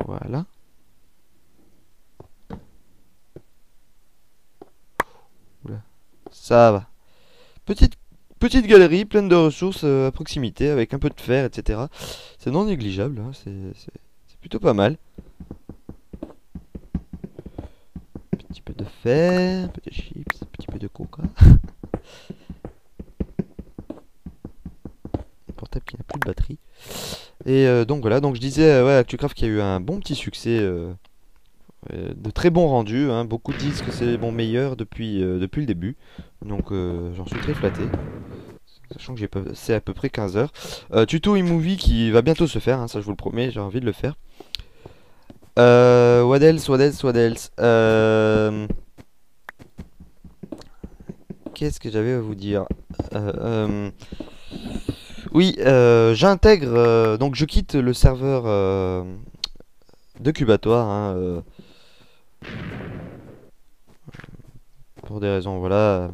Voilà. Oula. Ça va. Petite galerie pleine de ressources à proximité avec un peu de fer, etc. C'est non négligeable, hein, c'est plutôt pas mal. Petit peu de fer, petit peu de chips, petit peu de coca. Un portable qui n'a plus de batterie. Et donc voilà, donc je disais, ouais, ActuCraft qui a eu un bon petit succès, de très bons rendus, hein. Beaucoup disent que c'est mon meilleur depuis le début. Donc j'en suis très flatté. Sachant que j'ai passé à peu près 15 heures. Tuto iMovie qui va bientôt se faire, hein, ça je vous le promets, j'ai envie de le faire. What else, what else, what else Qu'est-ce que j'avais à vous dire? Oui, j'intègre, donc je quitte le serveur de Cubatoire, hein, pour des raisons, voilà.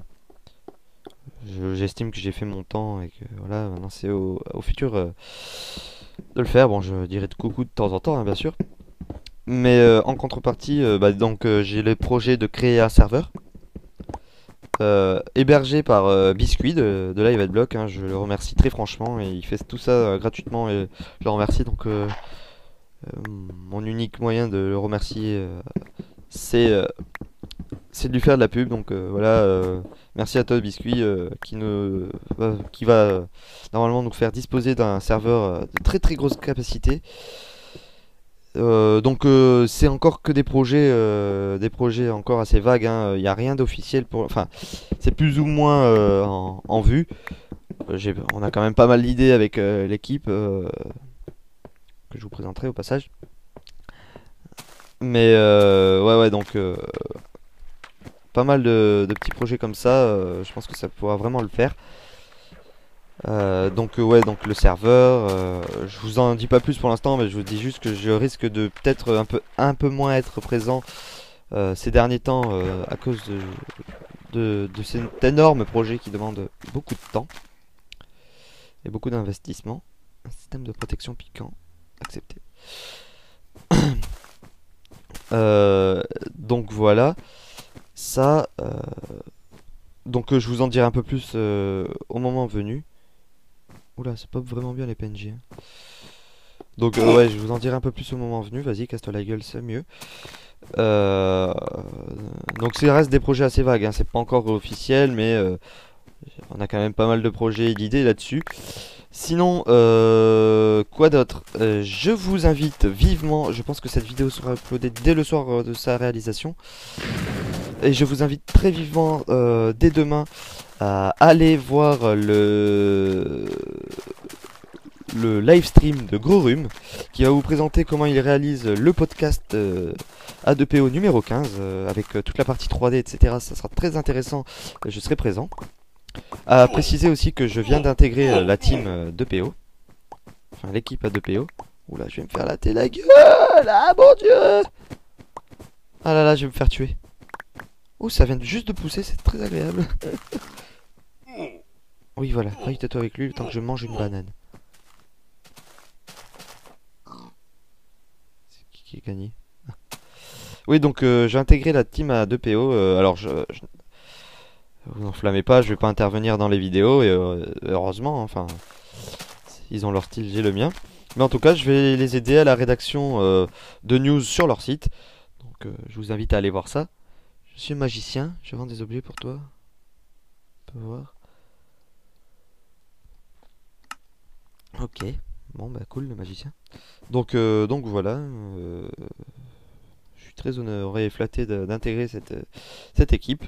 J'estime que j'ai fait mon temps et que voilà, maintenant c'est au futur de le faire. Bon, je dirai de coucou de temps en temps, hein, bien sûr. Mais en contrepartie, bah, donc j'ai le projet de créer un serveur hébergé par Biscuit de Live Adblock, hein. Je le remercie très franchement et il fait tout ça gratuitement et je le remercie. Donc mon unique moyen de le remercier, c'est c'est de lui faire de la pub. Donc voilà, merci à toi Biscuit qui va normalement nous faire disposer d'un serveur de très très grosse capacité. Donc c'est encore que des projets encore assez vagues, hein. Il n'y a rien d'officiel pour, enfin c'est plus ou moins en vue. On a quand même pas mal d'idées avec l'équipe que je vous présenterai au passage. Mais ouais ouais, donc pas mal de petits projets comme ça. Je pense que ça pourra vraiment le faire. Donc ouais, donc le serveur, je vous en dis pas plus pour l'instant, mais je vous dis juste que je risque de peut-être un peu moins être présent ces derniers temps à cause de cet énorme projet qui demande beaucoup de temps et beaucoup d'investissement. Un système de protection piquant, accepté. Donc voilà, ça, donc je vous en dirai un peu plus au moment venu. Oula, ça pop vraiment bien les PNJ, hein. Donc ouais, je vous en dirai un peu plus au moment venu. Vas-y, casse-toi la gueule, c'est mieux. Euh, donc ça reste des projets assez vagues, hein. C'est pas encore officiel, mais on a quand même pas mal de projets et d'idées là-dessus. Sinon, quoi d'autre? Je vous invite vivement, je pense que cette vidéo sera uploadée dès le soir de sa réalisation. Et je vous invite très vivement dès demain à aller voir le live stream de Gros Rhume qui va vous présenter comment il réalise le podcast A2PO numéro 15 avec toute la partie 3D, etc. Ça sera très intéressant, je serai présent. À préciser aussi que je viens d'intégrer la team 2PO, enfin l'équipe A2PO. Oula, je vais me faire latter la gueule, ah mon dieu. Ah là là, je vais me faire tuer. Oh, ça vient juste de pousser, c'est très agréable. Oui, voilà, fight-toi avec lui le temps que je mange une banane. C'est qui a gagné? Oui, donc j'ai intégré la team à 2PO. Alors, vous enflammez pas, je vais pas intervenir dans les vidéos. Et heureusement, enfin, ils ont leur style, j'ai le mien. Mais en tout cas, je vais les aider à la rédaction de news sur leur site. Donc, je vous invite à aller voir ça. Je suis magicien, je vends des objets pour toi. On peut voir. Ok, bon bah cool le magicien. Donc voilà, je suis très honoré et flatté d'intégrer cette équipe,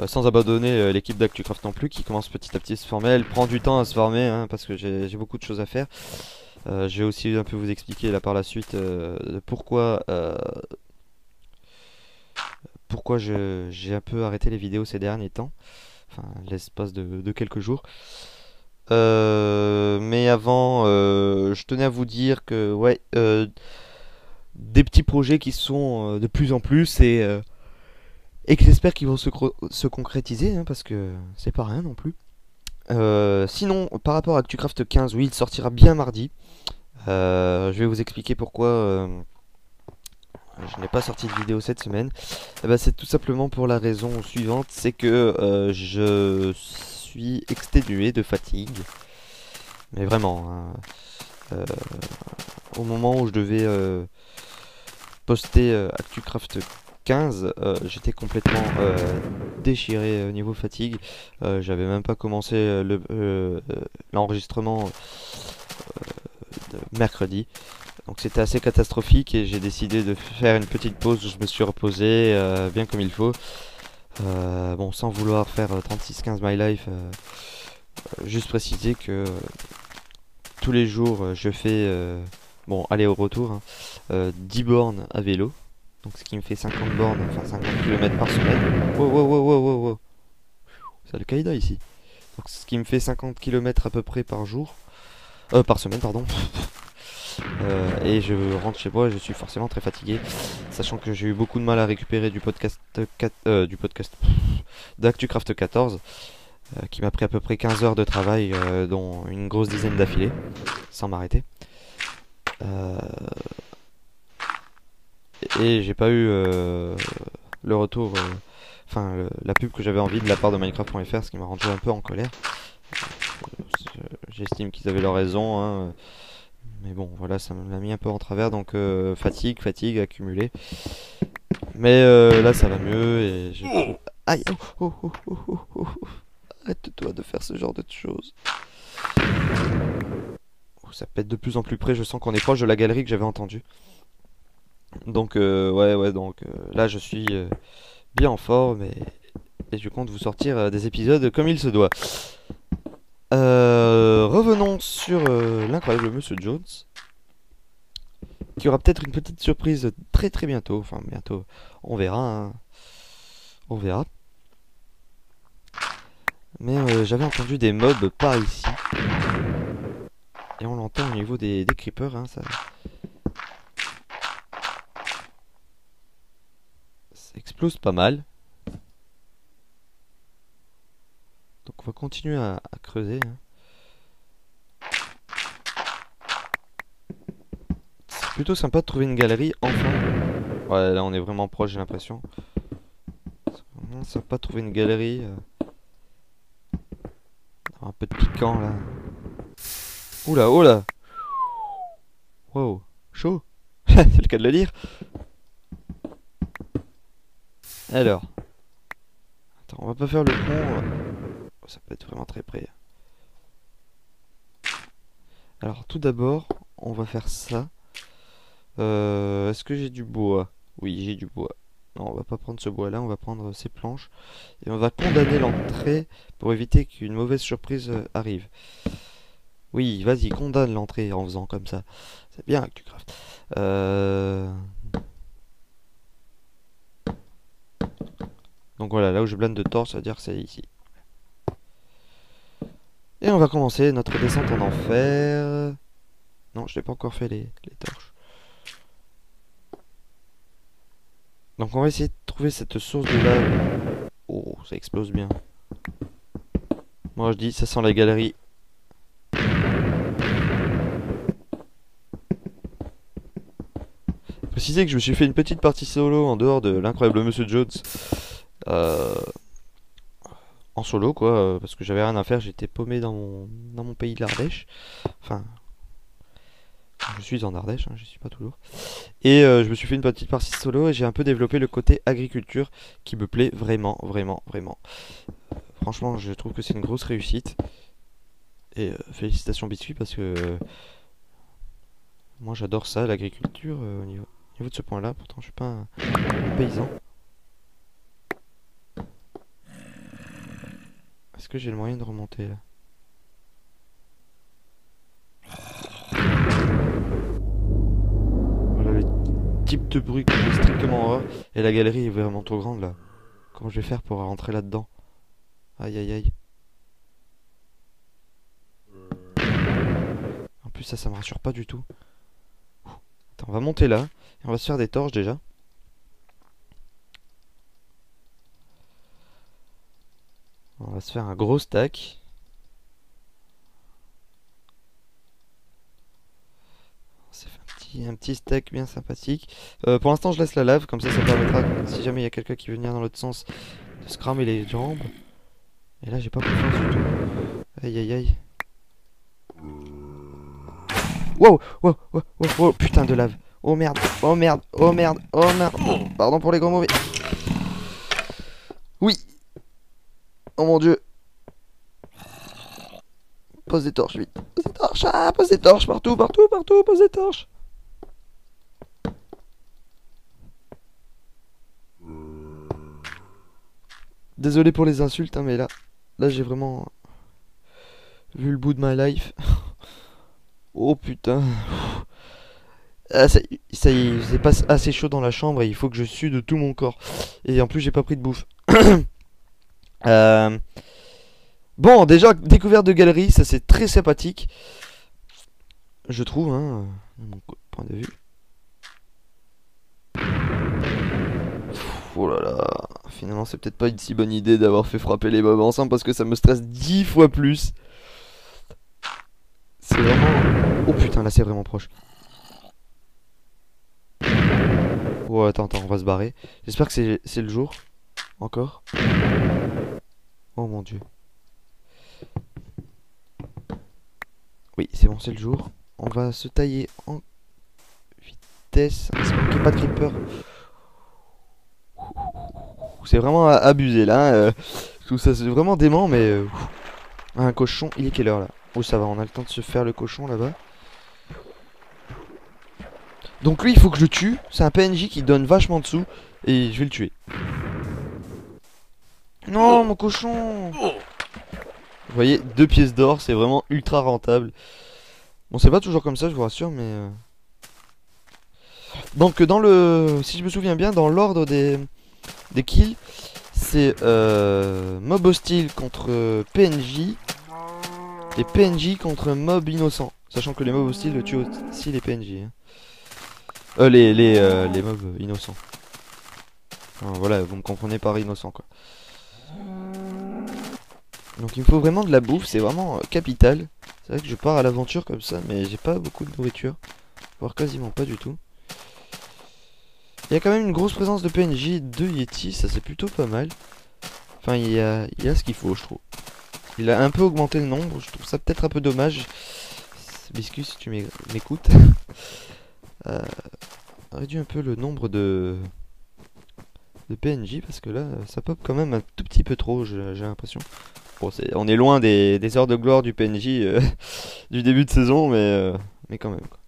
sans abandonner l'équipe d'ActuCraft non plus, qui commence petit à petit à se former. Elle prend du temps à se former, hein, parce que j'ai beaucoup de choses à faire. Je vais aussi un peu vous expliquer là par la suite de pourquoi j'ai un peu arrêté les vidéos ces derniers temps, enfin l'espace de quelques jours. Mais avant, je tenais à vous dire que ouais, des petits projets qui sont de plus en plus et que j'espère qu'ils vont se concrétiser, hein, parce que c'est pas rien non plus. Sinon, par rapport à ActuCraft 15, oui, il sortira bien mardi. Je vais vous expliquer pourquoi. je n'ai pas sorti de vidéo cette semaine, eh ben, c'est tout simplement pour la raison suivante, c'est que je suis exténué de fatigue. Mais vraiment, hein. Euh, au moment où je devais poster ActuCraft 15, j'étais complètement déchiré au niveau fatigue. J'avais même pas commencé l'enregistrement de mercredi. Donc c'était assez catastrophique et j'ai décidé de faire une petite pause où je me suis reposé bien comme il faut. Bon, sans vouloir faire 36-15 My Life, juste préciser que tous les jours je fais, bon, aller au retour, hein, 10 bornes à vélo. Donc ce qui me fait 50 bornes, enfin 50 km par semaine. Wow, wow, wow, wow, wow, wow. C'est Al-Qaïda ici. Donc ce qui me fait 50 km à peu près par jour. Par semaine, pardon. Et je rentre chez moi et je suis forcément très fatigué. Sachant que j'ai eu beaucoup de mal à récupérer du podcast, d'ActuCraft 14. Qui m'a pris à peu près 15 heures de travail, dont une grosse dizaine d'affilée. Sans m'arrêter. Euh, et j'ai pas eu le retour, enfin la pub que j'avais envie de la part de Minecraft.fr, ce qui m'a rendu un peu en colère. J'estime qu'ils avaient leur raison, hein, mais bon, voilà, ça m'a mis un peu en travers, donc fatigue accumulée. Mais là, ça va mieux et aïe, oh, oh, oh, oh, oh, oh. Arrête-toi de faire ce genre de choses. Oh, ça pète de plus en plus près, je sens qu'on est proche de la galerie que j'avais entendue. Donc, ouais, donc là, je suis bien en forme et je compte vous sortir des épisodes comme il se doit. Revenons sur l'incroyable Monsieur Jones, qui aura peut-être une petite surprise très très bientôt. Enfin, bientôt, on verra, hein. On verra. Mais j'avais entendu des mobs par ici. Et on l'entend au niveau des creepers, hein, ça explose pas mal. Donc on va continuer à creuser, hein. C'est plutôt sympa de trouver une galerie, enfin. Ouais, là on est vraiment proche, j'ai l'impression. C'est vraiment sympa de trouver une galerie. Un peu de piquant là. Oula, oh là. Wow, chaud. C'est le cas de le dire. Alors, attends, on va pas faire le con. Oh, ça peut être vraiment très près. Alors, tout d'abord, on va faire ça. Est-ce que j'ai du bois? Oui, j'ai du bois. Non, on va pas prendre ce bois là, on va prendre ces planches. Et on va condamner l'entrée pour éviter qu'une mauvaise surprise arrive. Oui, vas-y, condamne l'entrée en faisant comme ça. C'est bien que tu craftes. Donc voilà, là où je blinde de torche, ça veut dire que c'est ici. Et on va commencer notre descente en enfer. Non, je n'ai pas encore fait les torches. Donc on va essayer de trouver cette source de lave. Oh, ça explose bien. Moi je dis, ça sent la galerie. Préciser que je me suis fait une petite partie solo en dehors de l'incroyable Monsieur Jones. En solo quoi, parce que j'avais rien à faire, j'étais paumé dans mon pays de l'Ardèche. Enfin, je suis en Ardèche, hein, je suis pas toujours. Et je me suis fait une petite partie solo et j'ai un peu développé le côté agriculture qui me plaît vraiment, vraiment, vraiment. Franchement, je trouve que c'est une grosse réussite. Et félicitations Biscuit parce que moi j'adore ça, l'agriculture au niveau de ce point-là. Pourtant, je suis pas un paysan. Est-ce que j'ai le moyen de remonter là? Voilà le type de bruit que j'ai strictement horreur. Et la galerie est vraiment trop grande là. Comment je vais faire pour rentrer là-dedans? Aïe aïe aïe. En plus ça me rassure pas du tout. Attends, on va monter là. Et on va se faire des torches déjà. On va se faire un gros stack. On s'est fait un un petit steak bien sympathique. Pour l'instant, je laisse la lave, comme ça permettra, si jamais il y a quelqu'un qui veut venir dans l'autre sens, de se cramer les jambes. Et là, j'ai pas confiance du tout. Aïe aïe aïe. Wow, wow, wow, wow, wow, putain de lave. Oh merde, oh merde, oh merde, oh merde. Pardon pour les gros mauvais. Oui. Oh mon dieu. Pose des torches, vite. Pose des torches, ah, pose des torches partout, partout, partout, pose des torches. Désolé pour les insultes, hein, mais là j'ai vraiment vu le bout de ma life. Oh putain. Ah, ça y est, c'est pas assez chaud dans la chambre et il faut que je sue de tout mon corps. Et en plus, j'ai pas pris de bouffe. Euh, Bon, déjà, découverte de galerie, ça c'est très sympathique. Je trouve, hein, de mon point de vue. Oh là là, finalement, c'est peut-être pas une si bonne idée d'avoir fait frapper les mobs ensemble parce que ça me stresse 10 fois plus. C'est vraiment... Oh putain, là c'est vraiment proche. Oh, attends, on va se barrer. J'espère que c'est le jour. Encore. Oh mon dieu. Oui, c'est bon, c'est le jour. On va se tailler en vitesse. J'espère qu'il n'y a pas de creeper. C'est vraiment abusé là. Tout ça, c'est vraiment dément, mais... un cochon, il est quelle heure là? Oh, ça va, on a le temps de se faire le cochon là-bas. Donc lui, il faut que je le tue. C'est un PNJ qui donne vachement de sous. Et je vais le tuer. Non, mon cochon! Vous voyez, 2 pièces d'or, c'est vraiment ultra rentable. Bon, c'est pas toujours comme ça, je vous rassure, mais... Donc, dans le... Si je me souviens bien, dans l'ordre des kills, c'est mob hostile contre PNJ et PNJ contre mob innocent. Sachant que les mobs hostiles tuent aussi les PNJ. Hein. Les mobs innocents. Enfin, voilà, vous me comprenez par innocent, quoi. Donc il me faut vraiment de la bouffe, c'est vraiment capital. C'est vrai que je pars à l'aventure comme ça, mais j'ai pas beaucoup de nourriture. Voire quasiment pas du tout. Il y a quand même une grosse présence de PNJ et de Yeti, ça c'est plutôt pas mal. Enfin, il y a ce qu'il faut, je trouve. Il a un peu augmenté le nombre, je trouve ça peut-être un peu dommage. Biscuit, si tu m'écoutes. Réduit un peu le nombre de PNJ, parce que là, ça pop quand même un tout petit peu trop, j'ai l'impression. Bon, on est loin des heures de gloire du PNJ du début de saison, mais quand même. Quoi.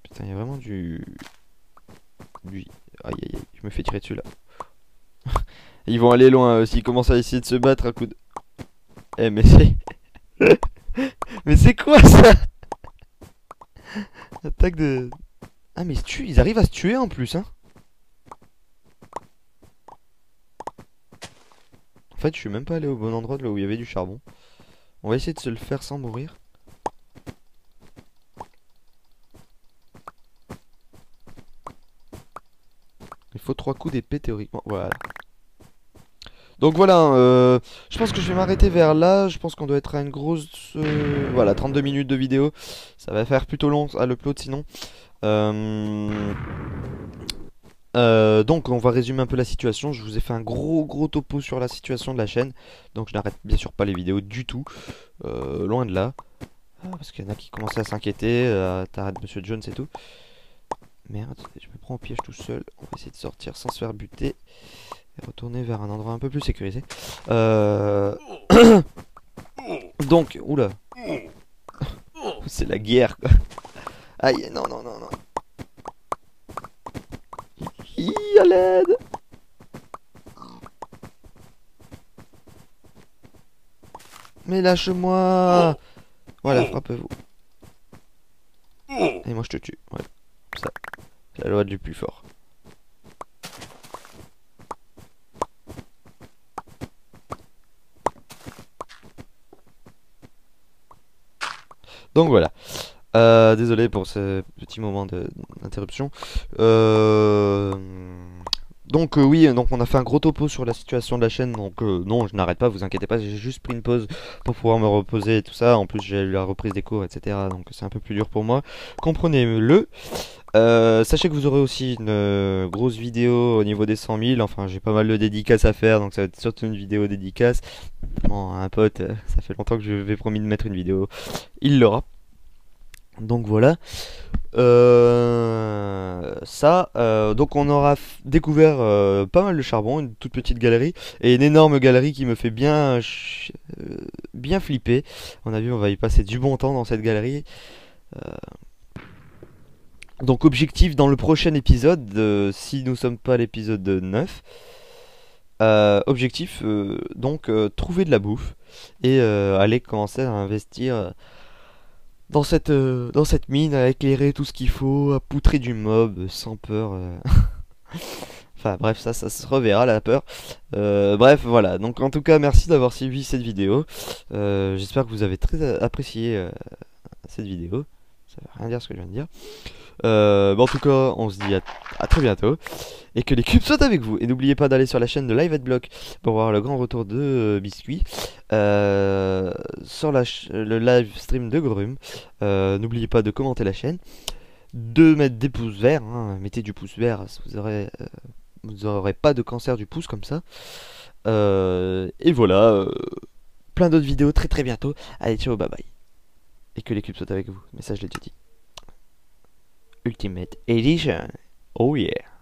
Putain, il y a vraiment du... Aïe aïe aïe, je me fais tirer dessus là. Ils vont aller loin s'ils commencent à essayer de se battre à coup de... Eh mais c'est... Mais c'est quoi ça? Attaque de... Ah mais ils arrivent à se tuer en plus hein. En fait je suis même pas allé au bon endroit de là où il y avait du charbon. On va essayer de se le faire sans mourir. Il faut 3 coups d'épée théoriquement. Voilà. Donc voilà, je pense que je vais m'arrêter vers là. Je pense qu'on doit être à une grosse... voilà, 32 minutes de vidéo. Ça va faire plutôt long à l'upload sinon. Donc on va résumer un peu la situation. Je vous ai fait un gros topo sur la situation de la chaîne. Donc je n'arrête bien sûr pas les vidéos du tout. Loin de là. Parce qu'il y en a qui commençaient à s'inquiéter. T'arrêtes Monsieur Jones et tout. Merde, je me prends au piège tout seul. On va essayer de sortir sans se faire buter. Et retourner vers un endroit un peu plus sécurisé. Donc, oula. C'est la guerre quoi. Aïe, non. Hi, à l'aide. Mais lâche-moi. Voilà, frappez-vous. Et moi je te tue. Ouais, ça. C'est la loi du plus fort. Donc voilà. Désolé pour ce petit moment d'interruption. Donc oui, donc on a fait un gros topo sur la situation de la chaîne, donc non, je n'arrête pas, vous inquiétez pas, j'ai juste pris une pause pour pouvoir me reposer et tout ça. En plus j'ai eu la reprise des cours, etc. Donc c'est un peu plus dur pour moi. Comprenez-le. Sachez que vous aurez aussi une grosse vidéo au niveau des 100 000. Enfin, j'ai pas mal de dédicaces à faire, donc ça va être surtout une vidéo dédicace. Bon, un pote, ça fait longtemps que je vais promis de mettre une vidéo. Il l'aura. Donc voilà. Donc on aura découvert pas mal de charbon, une toute petite galerie et une énorme galerie qui me fait bien flipper. On a vu, on va y passer du bon temps dans cette galerie. Donc objectif dans le prochain épisode, si nous sommes pas à l'épisode 9, objectif trouver de la bouffe et aller commencer à investir dans cette mine, à éclairer tout ce qu'il faut, à poutrer du mob sans peur. Enfin bref, ça se reverra la peur. Bref, voilà. Donc en tout cas, merci d'avoir suivi cette vidéo. J'espère que vous avez très apprécié cette vidéo. Ça veut rien dire ce que je viens de dire. En tout cas, on se dit à très bientôt. Et que les cubes soient avec vous. Et n'oubliez pas d'aller sur la chaîne de Live Adblock pour voir le grand retour de Biscuit. Sur le live stream de Grum. N'oubliez pas de commenter la chaîne. De mettre des pouces verts. Hein. Mettez du pouce vert. Vous aurez pas de cancer du pouce comme ça. Et voilà. Plein d'autres vidéos très très bientôt. Allez, ciao, bye bye. Et que les cubes soient avec vous. Mais ça, je l'ai déjà dit. Ultimate Edition. Oh yeah.